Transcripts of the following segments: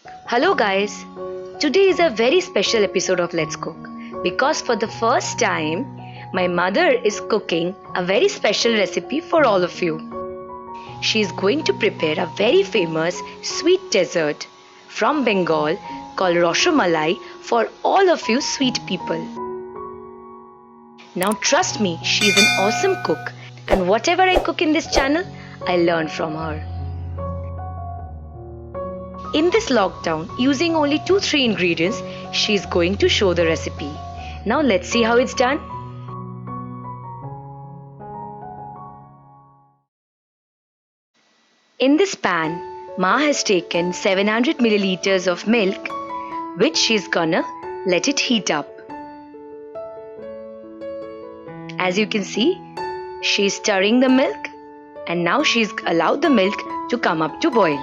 Hello guys, today is a very special episode of Let's Cook because for the first time my mother is cooking a very special recipe for all of you. She is going to prepare a very famous sweet dessert from Bengal called Rasmalai for all of you sweet people. Now trust me, she is an awesome cook and whatever I cook in this channel, I learn from her. In this lockdown, using only 2-3 ingredients, she is going to show the recipe. Now let's see how it's done. In this pan, Ma has taken 700 milliliters of milk, which she's gonna let it heat up. As you can see, she's stirring the milk and now she's allowed the milk to come up to boil.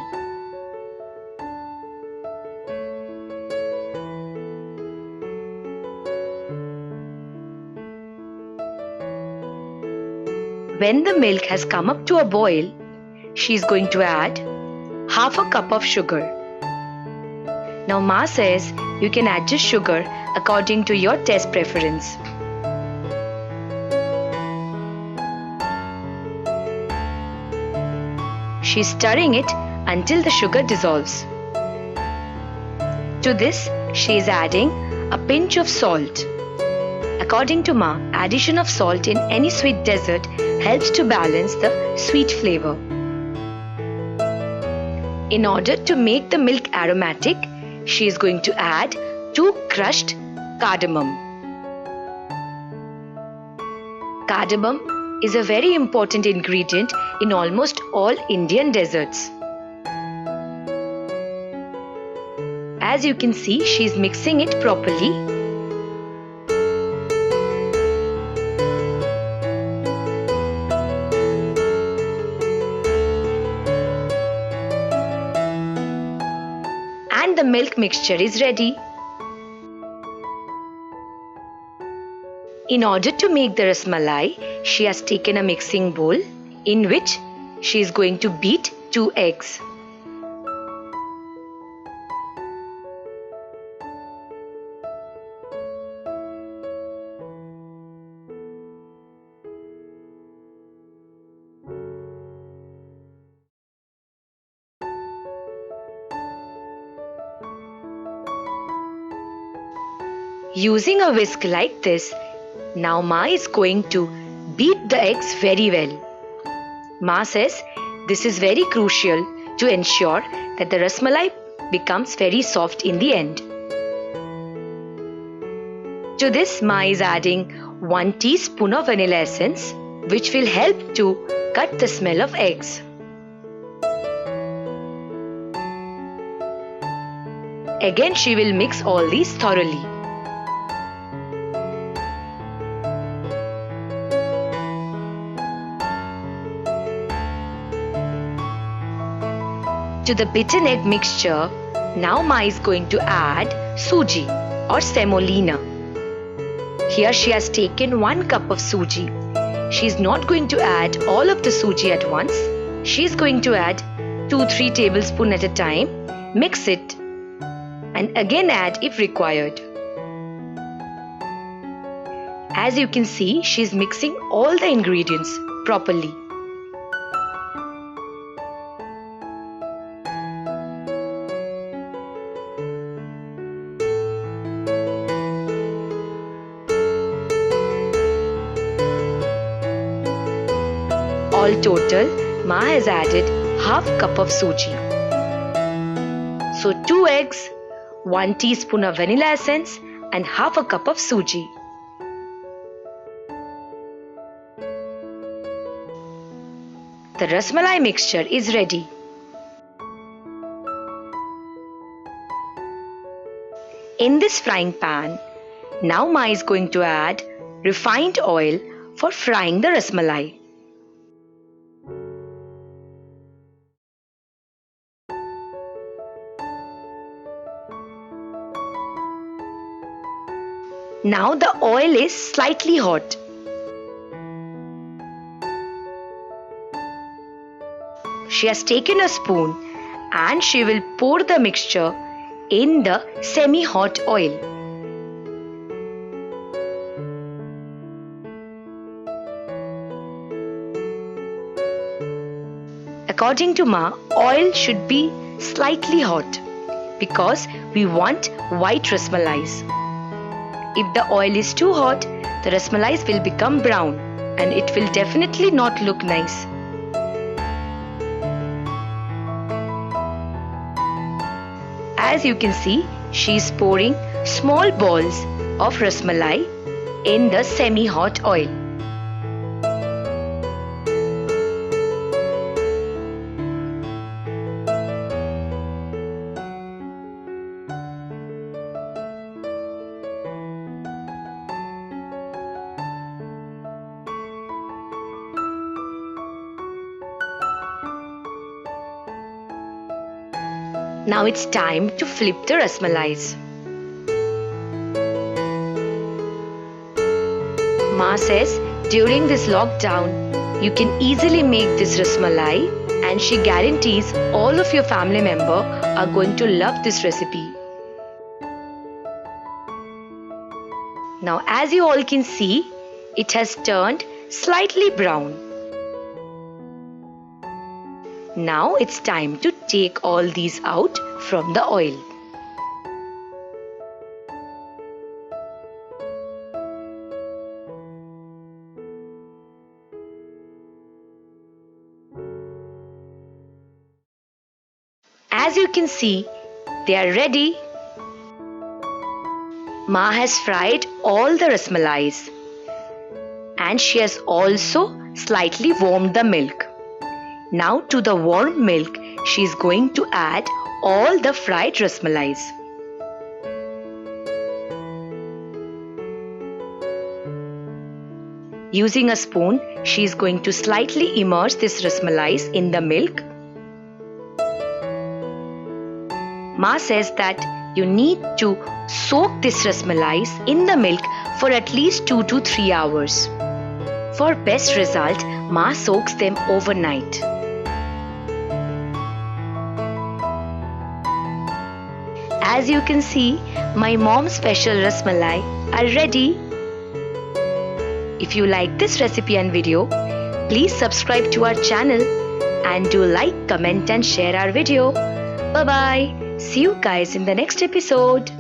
When the milk has come up to a boil, she is going to add half a cup of sugar. Now Ma says you can adjust sugar according to your taste preference. She is stirring it until the sugar dissolves. To this, she is adding a pinch of salt. According to Ma, addition of salt in any sweet dessert helps to balance the sweet flavor. In order to make the milk aromatic, she is going to add 2 crushed cardamom. Cardamom is a very important ingredient in almost all Indian desserts. As you can see, she is mixing it properly. And the milk mixture is ready. In order to make the rasmalai, she has taken a mixing bowl in which she is going to beat 2 eggs. Using a whisk like this, now Ma is going to beat the eggs very well. Ma says this is very crucial to ensure that the rasmalai becomes very soft in the end. To this, Ma is adding 1 teaspoon of vanilla essence, which will help to cut the smell of eggs. Again, she will mix all these thoroughly. To the beaten egg mixture, now Ma is going to add suji or semolina. Here she has taken 1 cup of suji. She is not going to add all of the suji at once. She is going to add 2-3 tablespoons at a time, mix it and again add if required. As you can see, she is mixing all the ingredients properly. All total, Ma has added half cup of suji. So 2 eggs, 1 teaspoon of vanilla essence and half a cup of suji. The rasmalai mixture is ready. In this frying pan, now Ma is going to add refined oil for frying the rasmalai. Now the oil is slightly hot. She has taken a spoon and she will pour the mixture in the semi-hot oil. According to Ma, oil should be slightly hot because we want white rasmalais. If the oil is too hot, the rasmalais will become brown and it will definitely not look nice. As you can see, she is pouring small balls of rasmalai in the semi-hot oil. Now it's time to flip the rasmalais. Ma says during this lockdown, you can easily make this rasmalai and she guarantees all of your family members are going to love this recipe. Now as you all can see, it has turned slightly brown. Now it's time to take all these out from the oil. As you can see, they are ready. Ma has fried all the rasmalais and she has also slightly warmed the milk. Now to the warm milk, she is going to add all the fried rasmalais. Using a spoon, she is going to slightly immerse this rasmalais in the milk. Ma says that you need to soak this rasmalais in the milk for at least 2 to 3 hours. For best result, Ma soaks them overnight. As you can see, my mom's special rasmalai are ready. If you like this recipe and video, please subscribe to our channel and do like, comment and share our video. Bye bye. See you guys in the next episode.